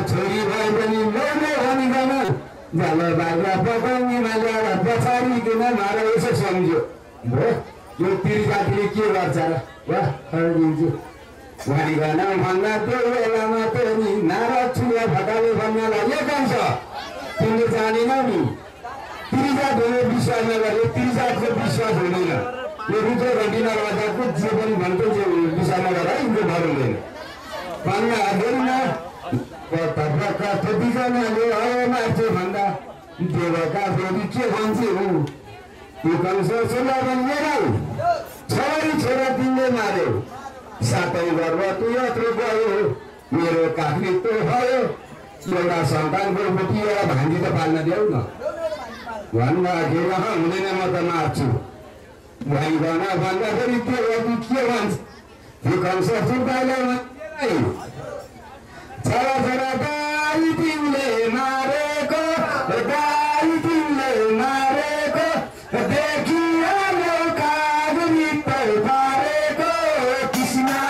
छोरी भए पनि ल्याउने भनिकन झाल बाजा पकाउने मालेर पछाडिकन मार यसो सम्झ्यो भो यो तिर्जातिले के गर्छ र वा दिन्छु भनिकन भन्दा त्यो बेलामा त नि नारद छुया फटाले भन्नलाई यो कान्छ तिमीले जानेनौ नि तिर्जातिले विश्वास नगरे तिर्जाको विश्वास हुँदैन यो रुचो घटी नगर्दाको जे पनि भन्छ जे विश्वास नगर्दा यिनको भर हुँदैन भन्दा हेर्न कता बिजनाले मान्छे भन्दा देवका छोरी के भन्छ यो कंस सुलावन मेराउ छोरी छोरा तिमीले मार्यो सातै गर्व तु यत्रो गयो मेरो काफी तो भयो एउटा सन्तानको बुटी एउटा भान्जी त पाल्न देऊ न भन्दाखेरि हुँदैन म त मार्छु भइकन भन्दाखेरि के भन्छ यो कंस सुलावन छोरा छोरा दाइ तिमीले मारेको देखिहाल्यो कागरी पारेको कृष्णमा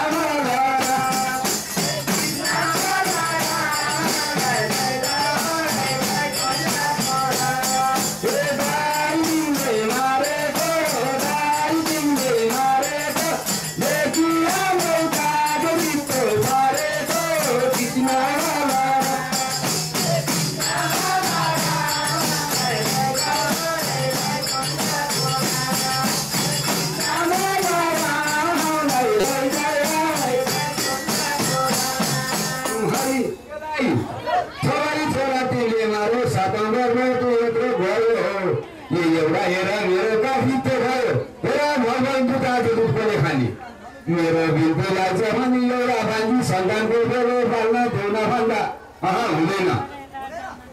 मेरो बिल्कुल लाग्छ भने एउटा भान्जी सन्तानको बेलो पाल्न देउन भन्दा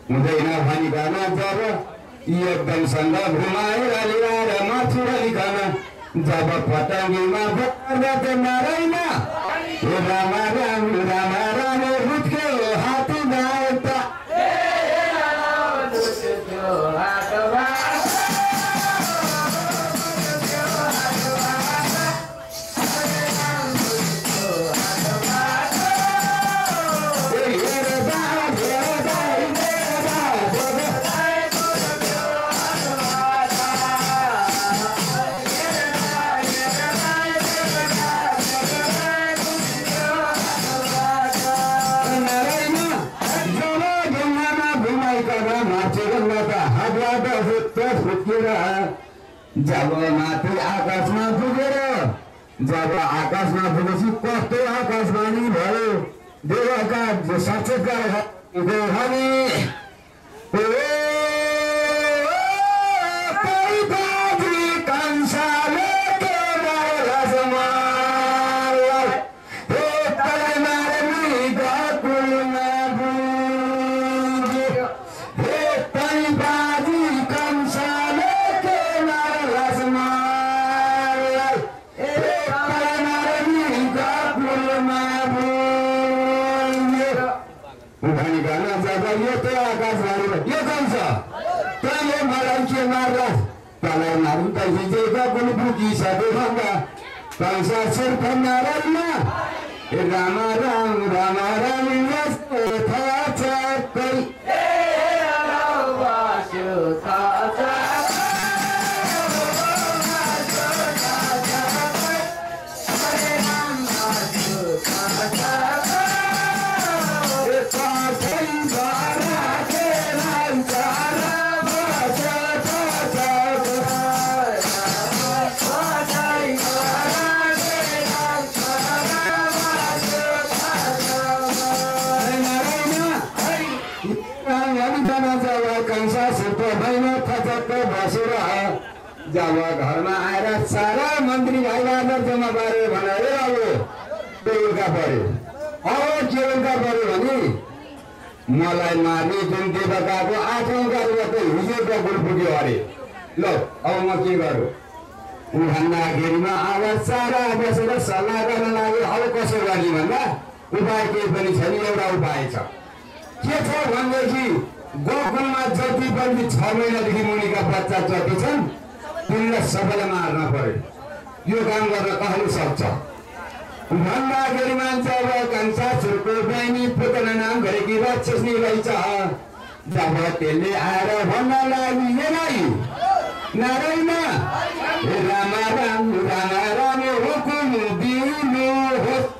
हुँदैन भनिकन जब एकदम सन्द घुमाएर ल्याएर माछुरिकन जब पतङ्गीमा बर्द मारैन रामा राम हुत्क्यो हात गाउँछ जब माथि आकाशमा पुगेर जब आकाशमा पुगेपछि कस्तो आकाशवाणी भयो देवका साक्षात्कार भने रामा राम जब घरमा आएर सारा मन्त्री भाइबहादुर जम्मा पार्यो भनेर अब बेलुका पर्यो के बेलुका पर्यो भने मलाई मार्ने जुन देवताको 8औं कार्यको हिजोको गुल फुट्यो अरे ल अब म के गरौँ भन्दाखेरिमा अब सारा बसेर सल्लाह गर्न लाग्यो अब कसो गर्ने भन्दा उपाय केही पनि छैन एउटा उपाय छ के छ भनेदेखि गोकुलमा जति पनि 6 महिनादेखि मुनिका बच्चा जति छन् तिनीलाई सबैलाई मार्न पर्यो यो काम गर्न कसले सक्छ भन्दाखेरिमा जब कंसासुरको बहिनी पुतना नाम गरेकी राक्षसनी रहेछ जब त्यसले आएर भन्न लागि नारायण राम राम राम राम हुकुम दिनु होस्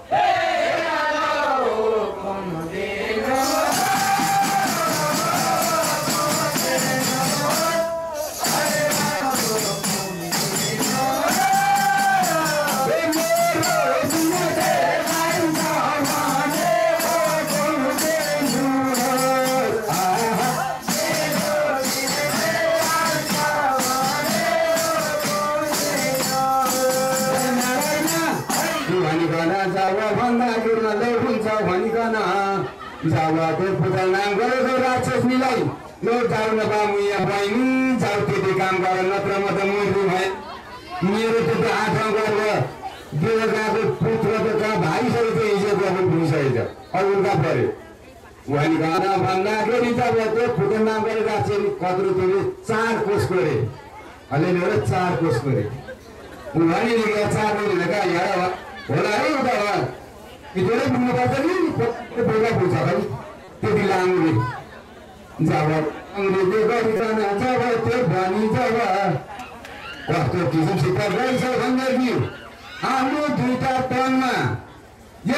जब त्यो पुत्र नाम गरेको राक्षसनीलाई लो जाऊ न बाबु यहाँ बहिनी जाऊ त्यति काम गर नत्र म त मर्नु भए मेरो त आँखा गरेर देवताको पुत्र त कहाँ भाइसकेको थियो हिजो गएको भइसकेको छ अरूका पर्यो भनिकन भन्दाखेरि जब त्यो पुत्र नाम गरेर राक्षसनी कत्रो त्यसले 4 कोष गरे अलिअलि 4 कोष गरे भनिदिनु 4 कोष का यहाँ होला है उता इतने बुझ्नु पर्छ नि बेला बुझ्छ है त्यति लामोले जब अङ्ग्रेजले गरिकन जब त्यो भनी जब कस्तो किसिमसित रहेछ भन्दाखेरि हाम्रो 2टा तनमा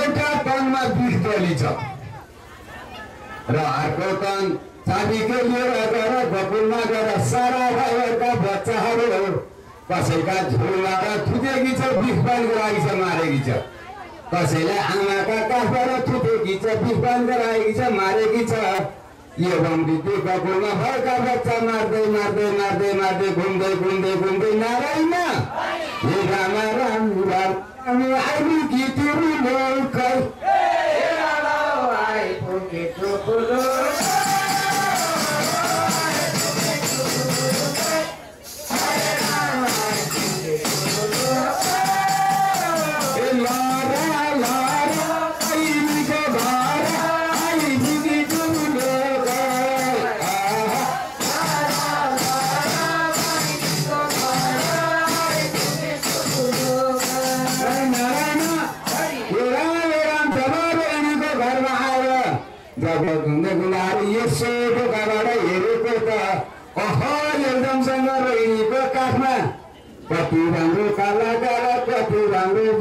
एउटा तनमा 20 डली छ र अर्को तन चाँदीको लिएर गएर गोकुलमा गएर सारा भाइहरूका बच्चाहरू कसैका झोलबाट थुतेकी छ बिख पानीको लागि छ मारेकी छ कसैलाई आमाका काखबाट थुतेकी छ बिख पान गराएकी छ मारेकी छ यो बमृत्यु गोकुलमा भएका बच्चा मार्दै मार्दै मार्दै मार्दै घुम्दै घुम्दै घुम्दै नारायण हे राम राम राम आइली कि तिमी लोकै कति राम्रो काला काला कति राम्रो